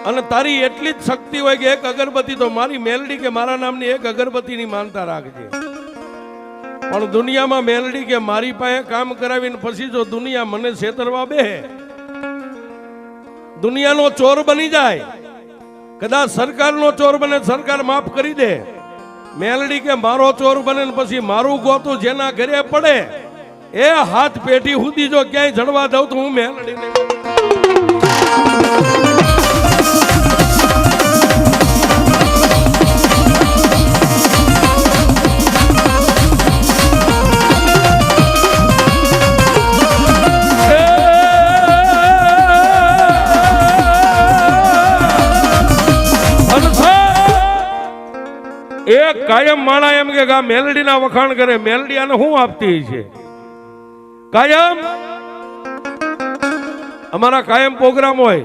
અને તારી એટલી જ શક્તિ હોય કે એક અગરબત્તી તો મારી મેલડી કે મારા નામની એક અગરબત્તીની માનતા રાખજે. પણ દુનિયામાં મેલડી કે મારી પાસે કામ કરાવીને પછી જો દુનિયા મને છેતરવા બેહે, દુનિયાનો ચોર બની જાય, કદાચ સરકારનો ચોર બને, સરકાર માફ કરી દે, મેલડી કે મારો ચોર બને ને પછી મારું ગોતું જેના ઘરે પડે એ હાથ પેઢી સુધી જો ક્યાંય જડવા દઉં તો હું મેલડીને એક કાયમ માણા એમ કે આ મેલડી ના વખાણ કરે, મેલડી આને શું આપતી છે? કાયમ અમારા કાયમ પ્રોગ્રામ હોય,